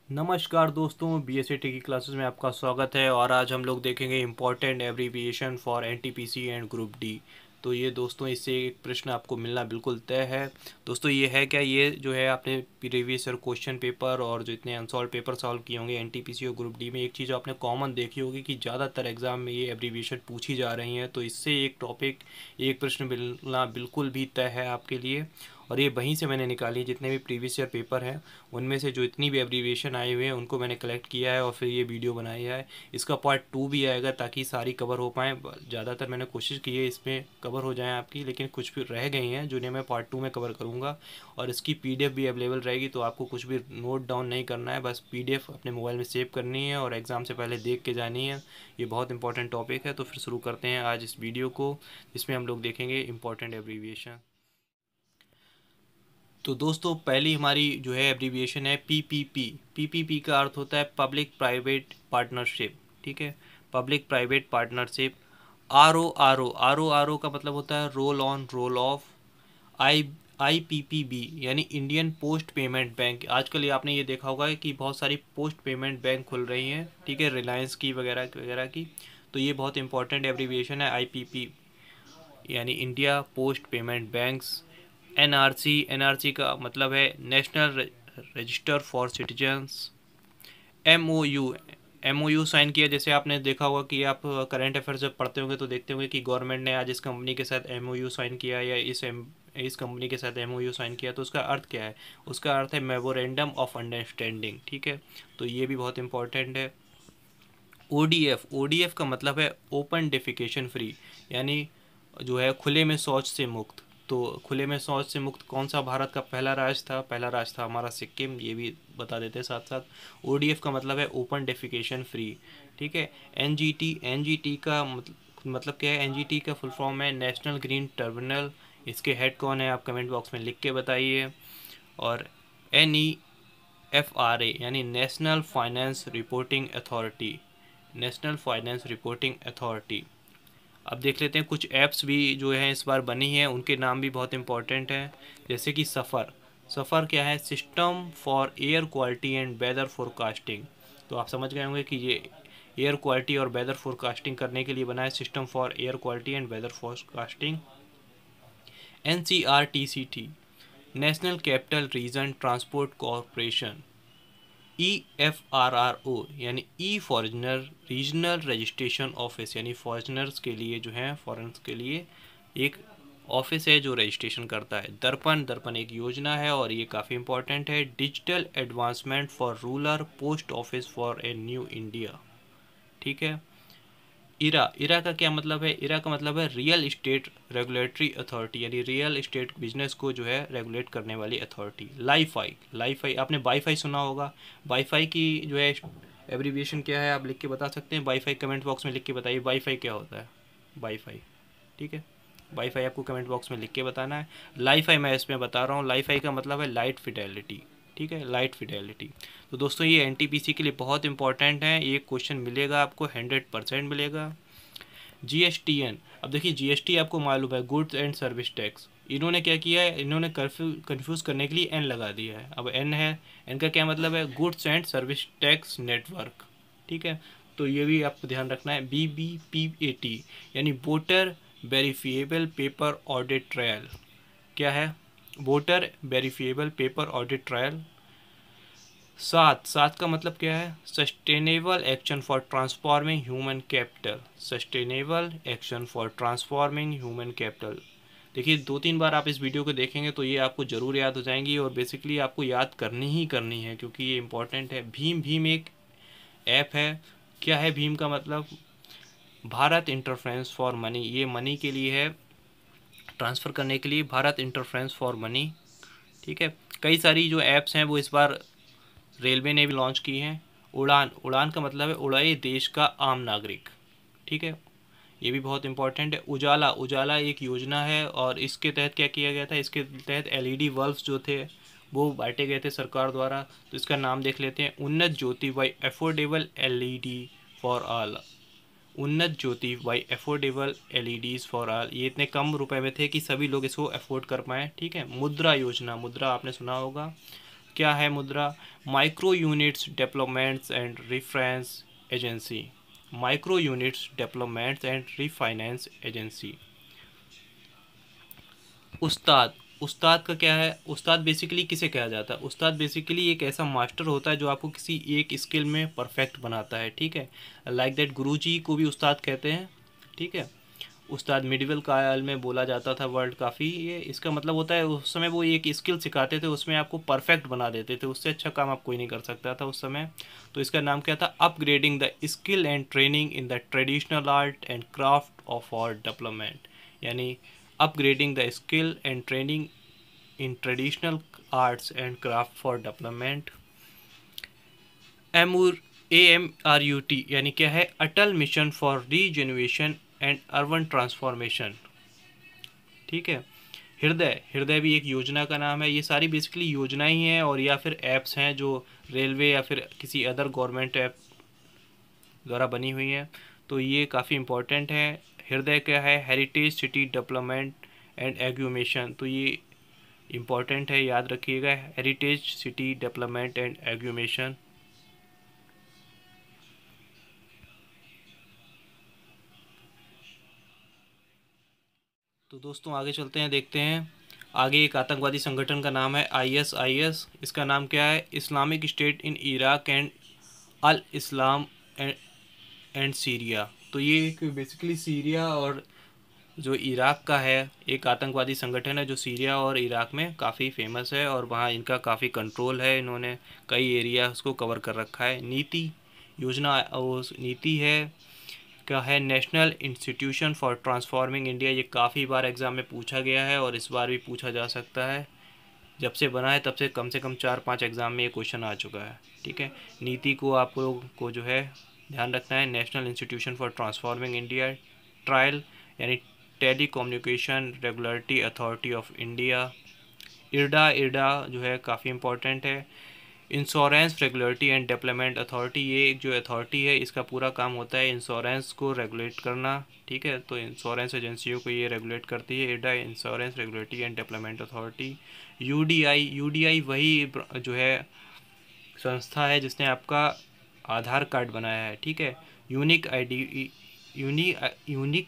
नमस्कार दोस्तों, बीएसएटी की क्लासेस में आपका स्वागत है। और आज हम लोग देखेंगे important abbreviation for NTPC and group D. तो ये दोस्तों, इससे एक प्रश्न आपको मिलना बिल्कुल तय है। दोस्तों ये है क्या, ये जो है आपने प्रीवियस ईयर क्वेश्चन पेपर और जो इतने अनसॉल्व पेपर सॉल्व किए होंगे एनटीपीसी और ग्रुप डी में, एक चीज़ आपने कॉमन देखी होगी कि ज़्यादातर एग्जाम में ये एब्रीविएशन पूछी जा रही हैं। तो इससे एक टॉपिक, एक प्रश्न मिलना बिल्कुल भी तय है आपके लिए। और ये वहीं से मैंने निकाली, जितने भी प्रीवियस ईयर पेपर हैं उनमें से जो इतनी भी एब्रीविएशन आए हुए हैं उनको मैंने कलेक्ट किया है और फिर ये वीडियो बनाया है। इसका पार्ट 2 भी आएगा ताकि सारी कवर हो पाएँ। ज़्यादातर मैंने कोशिश की है इसमें कवर हो जाएँ आपकी, लेकिन कुछ भी रह गई हैं जिन्हें मैं पार्ट 2 में कवर करूँगा। और इसकी पीडीएफ भी अवेलेबल रहेगी, तो आपको कुछ भी नोट डाउन नहीं करना है, बस पीडीएफ अपने मोबाइल में सेव करनी है और एग्ज़ाम से पहले देख के जानी है। ये बहुत इंपॉर्टेंट टॉपिक है। तो फिर शुरू करते हैं आज इस वीडियो को, जिसमें हम लोग देखेंगे इंपॉर्टेंट एब्रीविएशन। तो दोस्तों पहली हमारी जो है एब्रीविएशन है पीपीपी। पीपीपी का अर्थ होता है पब्लिक प्राइवेट पार्टनरशिप। ठीक है, public private partnership. RO RO RO RO का मतलब होता है roll on roll of. I IPPB यानी इंडियन पोस्ट पेमेंट बैंक। आजकल ये आपने ये देखा होगा कि बहुत सारी पोस्ट पेमेंट बैंक खुल रही हैं, ठीक है, रिलायंस की वगैरह वगैरह की। तो ये बहुत इंपॉर्टेंट एब्रीविएशन है आईपीपी यानी India post payment banks. NRC, NRC का मतलब है national register for citizens. MOU, MOU sign किया, जैसे आपने देखा होगा कि आप करंट अफेयर्स जब पढ़ते होंगे तो देखते होंगे कि गवर्नमेंट ने आज इस कंपनी के साथ एमओयू साइन किया या इस कंपनी के साथ एमओयू साइन किया। तो उसका अर्थ क्या है? उसका अर्थ है मेमोरेंडम ऑफ अंडरस्टैंडिंग। ठीक है, तो ये भी बहुत इंपॉर्टेंट है। ओडीएफ, ओडीएफ का मतलब है ओपन डेफिकेशन फ्री, यानी जो है खुले में शौच से मुक्त। तो खुले में शौच से मुक्त कौन सा भारत का पहला राज्य था? पहला राज्य था हमारा सिक्किम, ये भी बता देते हैं साथ साथ। ओडीएफ का मतलब है ओपन डेफिकेशन फ्री। ठीक है, एनजीटी, एनजीटी का मतलब क्या है? एनजीटी का फुल फॉर्म है नेशनल ग्रीन ट्रिब्यूनल। इसके हेड कौन है? आप कमेंट बॉक्स में लिख के बताइए। और NEFRA यानी national finance reporting authority, national finance reporting authority. अब देख लेते हैं कुछ ऐप्स भी जो हैं इस बार बनी हैं, उनके नाम भी बहुत इंपॉर्टेंट हैं। जैसे कि सफ़र, सफ़र क्या है? System for air quality and weather forecasting. तो आप समझ गए होंगे कि ये एयर क्वालिटी और वेदर फोरकास्टिंग करने के लिए बना है, system for air quality and weather forecasting. NCRTCT, national capital region transport corporation. EFRRO यानी E foreigner regional registration office, यानी फॉरेनर्स के लिए जो है, फॉरेनर्स के लिए एक ऑफिस है जो रजिस्ट्रेशन करता है। दर्पण, दर्पण एक योजना है और ये काफ़ी इंपॉर्टेंट है। Digital advancement for rural post office for a new India. ठीक है। इरा, इरा का क्या मतलब है? इरा का मतलब है रियल इस्टेट रेगुलेटरी अथॉरिटी, यानी रियल इस्टेट बिजनेस को जो है रेगुलेट करने वाली अथॉरिटी। लाईफाई, लाईफाई आपने वाईफाई सुना होगा। वाईफाई की जो है एब्रीविएशन क्या है? आप लिख के बता सकते हैं। वाईफाई कमेंट बॉक्स में लिख के बताइए वाईफाई क्या होता है। वाईफाई, ठीक है, वाईफाई आपको कमेंट बॉक्स में लिख के बताना है। लाईफाई मैं इसमें बता रहा हूँ, लाईफाई का मतलब है लाइट फिडेलिटी। ठीक है, लाइट फिडेलिटी। तो दोस्तों ये एनटीपीसी के लिए बहुत इंपॉर्टेंट है, ये क्वेश्चन मिलेगा आपको, 100% मिलेगा। जीएसटीएन, अब देखिए जीएसटी आपको मालूम है गुड्स एंड सर्विस टैक्स। इन्होंने क्या किया है? इन्होंने कंफ्यूज करने के लिए एन लगा दिया है। अब एन है, एन का क्या मतलब है? Goods and service tax network. ठीक है, तो ये भी आपको ध्यान रखना है। BBPAT यानी voter verifiable paper audit trial. क्या है? Voter verifiable paper audit trial. सात, सात का मतलब क्या है? Sustainable action for transforming human capital. Sustainable action for transforming human capital. देखिए 2-3 बार आप इस वीडियो को देखेंगे तो ये आपको ज़रूर याद हो जाएंगी, और बेसिकली आपको याद करनी ही करनी है क्योंकि ये इंपॉर्टेंट है। भीम, भीम एक ऐप है। क्या है भीम का मतलब? भारत इंटरफेरेंस फॉर मनी, ये मनी के लिए है, ट्रांसफ़र करने के लिए, भारत इंटरफेरेंस फॉर मनी। ठीक है, कई सारी जो ऐप्स हैं वो इस बार रेलवे ने भी लॉन्च की हैं। उड़ान, उड़ान का मतलब है उड़ाए देश का आम नागरिक। ठीक है, ये भी बहुत इंपॉर्टेंट है। उजाला, उजाला एक योजना है और इसके तहत क्या किया गया था? इसके तहत एलईडी बल्ब्स जो थे वो बांटे गए थे सरकार द्वारा। तो इसका नाम देख लेते हैं, Unnat Jyoti by affordable LED for all. Unnat Jyoti by affordable LEDs for all. ये इतने कम रुपए में थे कि सभी लोग इसको अफोर्ड कर पाएँ। ठीक है, मुद्रा योजना, मुद्रा आपने सुना होगा। क्या है मुद्रा? Micro units developments and refinance agency. Micro units developments and refinance agency. उस्ताद, उस्ताद का क्या है? उस्ताद बेसिकली किसे कहा जाता है? उस्ताद बेसिकली एक ऐसा मास्टर होता है जो आपको किसी एक स्किल में परफेक्ट बनाता है, ठीक है। लाइक दैट गुरुजी को भी उस्ताद कहते हैं, ठीक है। उस्ताद मिडिवल काल में बोला जाता था वर्ड काफ़ी, ये इसका मतलब होता है उस समय वो एक स्किल सिखाते थे, उसमें आपको परफेक्ट बना देते थे, उससे अच्छा काम आप कोई नहीं कर सकता था उस समय। तो इसका नाम क्या था? Upgrading the skill and training in the traditional art and craft of our development, यानी upgrading the skill and training in traditional arts and craft for development। AMRUT यानी क्या है? Atal mission for rejuvenation and urban transformation, ठीक है। हृदय, हृदय भी एक योजना का नाम है। ये सारी बेसिकली योजनाएं ही हैं और या फिर एप्स हैं जो रेलवे या फिर किसी अदर गवर्नमेंट ऐप द्वारा बनी हुई हैं, तो ये काफ़ी इम्पोर्टेंट है। हृदय क्या है? हेरिटेज सिटी डेवलपमेंट एंड एग्यूमेशन, तो ये इम्पोर्टेंट है, याद रखिएगा, हेरिटेज सिटी डेवलपमेंट एंड एग्यूमेशन। तो दोस्तों आगे चलते हैं, देखते हैं। आगे एक आतंकवादी संगठन का नाम है ISIS। इसका नाम क्या है? Islamic state in Iraq and al Islam and Syria. तो ये एक बेसिकली सीरिया और जो इराक का है एक आतंकवादी संगठन है जो सीरिया और इराक में काफ़ी फेमस है और वहाँ इनका काफ़ी कंट्रोल है, इन्होंने कई एरिया उसको कवर कर रखा है। नीति योजना, उस नीति है क्या है? National institution for transforming India. ये काफ़ी बार एग्ज़ाम में पूछा गया है और इस बार भी पूछा जा सकता है। जब से बना है तब से कम 4-5 एग्ज़ाम में ये क्वेश्चन आ चुका है, ठीक है। नीति को आप लोग को जो है ध्यान रखना है। National institution for transforming India. TRAI यानी telecommunication regulatory authority of India. IRDA, IRDA जो है काफ़ी इंपॉर्टेंट है। Insurance regulatory and development authority, ये जो अथॉरिटी है इसका पूरा काम होता है इंश्योरेंस को रेगुलेट करना, ठीक है। तो इंश्योरेंस एजेंसियों को ये रेगुलेट करती है IRDA, insurance regulatory and development authority. UDI, UDI वही जो है संस्था है जिसने आपका आधार कार्ड बनाया है, ठीक है। Unique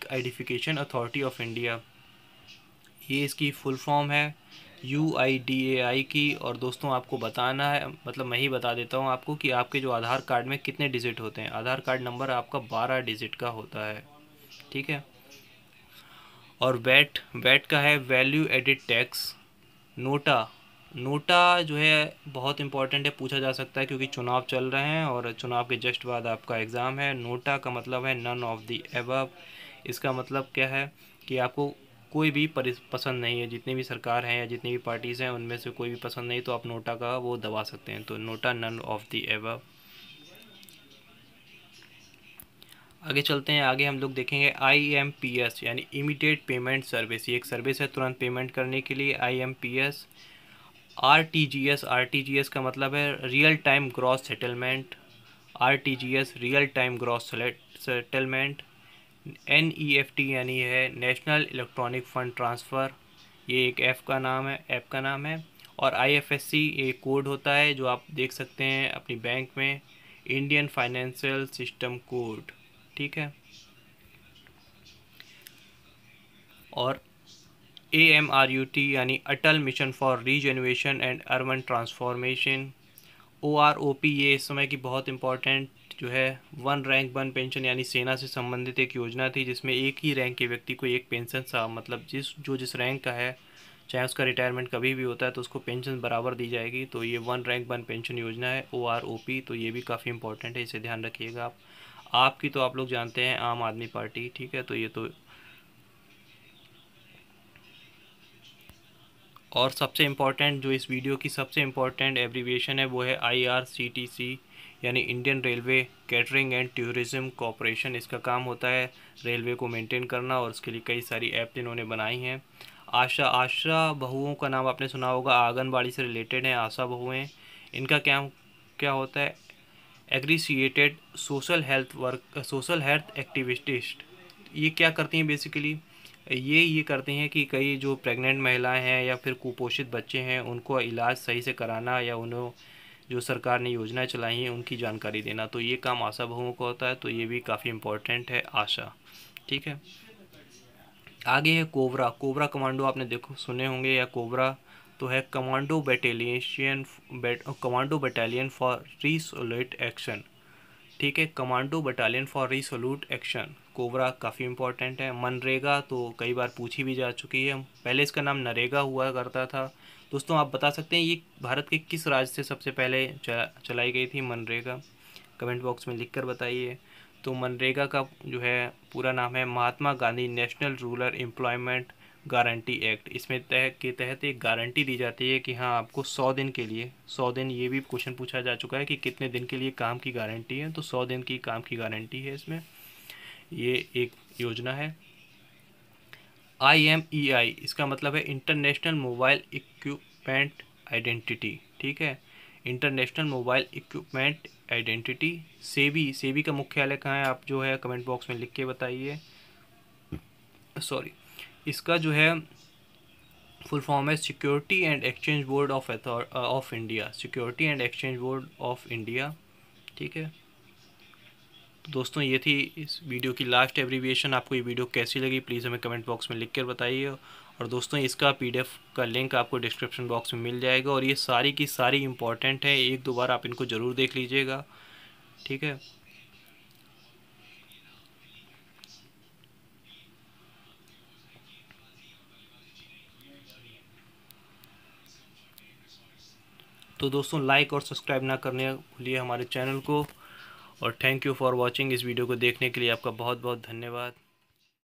identification authority of India, ये इसकी फुल फॉर्म है UIDAI की। और दोस्तों आपको बताना है, मतलब मैं ही बता देता हूँ आपको कि आपके जो आधार कार्ड में कितने डिजिट होते हैं। आधार कार्ड नंबर आपका 12 डिजिट का होता है, ठीक है। और वैट, वैट का है value added tax. NOTA, NOTA जो है बहुत इंपॉर्टेंट है, पूछा जा सकता है क्योंकि चुनाव चल रहे हैं और चुनाव के जस्ट बाद आपका एग्ज़ाम है। नोटा का मतलब है नन ऑफ द एबव। इसका मतलब क्या है कि आपको कोई भी पसंद नहीं है, जितनी भी सरकार हैं या जितनी भी पार्टीज़ हैं उनमें से कोई भी पसंद नहीं, तो आप नोटा का वो दबा सकते हैं। तो NOTA none of the above. आगे चलते हैं, आगे हम लोग देखेंगे IMPS यानी इमीडिएट पेमेंट सर्विस। ये एक सर्विस है तुरंत पेमेंट करने के लिए, IMPS। RTGS, RTGS का मतलब है real time gross settlement. RTGS real time gross settlement. NEFT यानी है नेशनल इलेक्ट्रॉनिक फ़ंड ट्रांसफ़र, ये एक ऐप का नाम है। और IFSC ये कोड होता है जो आप देख सकते हैं अपनी बैंक में, इंडियन फाइनेंशियल सिस्टम कोड, ठीक है। और AMRUT यानी Atal mission for rejuvenation and urban transformation. OROP ये इस समय की बहुत इंपॉर्टेंट जो है वन रैंक वन पेंशन यानी सेना से संबंधित एक योजना थी जिसमें एक ही रैंक के व्यक्ति को एक पेंशन सा, मतलब जिस रैंक का है, चाहे उसका रिटायरमेंट कभी भी होता है तो उसको पेंशन बराबर दी जाएगी। तो ये वन रैंक वन पेंशन योजना है OROP, तो ये भी काफ़ी इंपॉर्टेंट है, इसे ध्यान रखिएगा आप। आपकी तो आप लोग जानते हैं आम आदमी पार्टी, ठीक है। तो ये तो और सबसे इम्पॉर्टेंट जो इस वीडियो की सबसे इम्पॉर्टेंट एब्रीविएशन है वो है IRCTC यानी Indian railway catering and tourism corporation. इसका काम होता है रेलवे को मेंटेन करना और उसके लिए कई सारी ऐप इन्होंने बनाई हैं। आशा, आशा बहुओं का नाम आपने सुना होगा, आंगनबाड़ी से रिलेटेड हैं आशा बहुएँ। इनका क्या क्या होता है? एग्रीसिएटेड सोशल हेल्थ एक्टिविस्ट। ये क्या करती हैं बेसिकली? ये करते हैं कि कई जो प्रेग्नेंट महिलाएं हैं या फिर कुपोषित बच्चे हैं उनको इलाज सही से कराना, या उन्हें जो सरकार ने योजनाएं चलाई हैं उनकी जानकारी देना। तो ये काम आशा बहुओं को होता है, तो ये भी काफ़ी इम्पोर्टेंट है आशा। ठीक है, आगे है कोबरा। कोबरा कमांडो आपने देखो सुने होंगे, या कोबरा तो है commando battalion for resolute action. ठीक है, commando battalion for resolute action, cobra काफ़ी इंपॉर्टेंट है। मनरेगा तो कई बार पूछी भी जा चुकी है, पहले इसका नाम नरेगा हुआ करता था। दोस्तों आप बता सकते हैं ये भारत के किस राज्य से सबसे पहले चलाई गई थी मनरेगा? कमेंट बॉक्स में लिखकर बताइए। तो मनरेगा का जो है पूरा नाम है Mahatma Gandhi national rural employment guarantee act. इसमें के तहत एक गारंटी दी जाती है कि हाँ आपको 100 दिन के लिए, 100 दिन, ये भी क्वेश्चन पूछा जा चुका है कि कितने दिन के लिए काम की गारंटी है, तो 100 दिन की काम की गारंटी है इसमें, ये एक योजना है। IMEI इसका मतलब है इंटरनेशनल मोबाइल इक्विपमेंट आइडेंटिटी। ठीक है, international mobile equipment identity. SEBI का मुख्यालय कहाँ है, आप जो है कमेंट बॉक्स में लिख के बताइए। सॉरी, इसका जो है फुल फॉर्म है security and exchange board of India, security and exchange board of India. ठीक है, तो दोस्तों ये थी इस वीडियो की लास्ट एब्रीविएशन। आपको ये वीडियो कैसी लगी प्लीज़ हमें कमेंट बॉक्स में लिख कर बताइए। और दोस्तों इसका PDF का लिंक आपको डिस्क्रिप्शन बॉक्स में मिल जाएगा, और ये सारी की सारी इंपॉर्टेंट है, एक दो बार आप इनको ज़रूर देख लीजिएगा। ठीक है, तो दोस्तों लाइक और सब्सक्राइब ना करने भूलिए हमारे चैनल को। और थैंक यू फॉर वॉचिंग। इस वीडियो को देखने के लिए आपका बहुत बहुत धन्यवाद।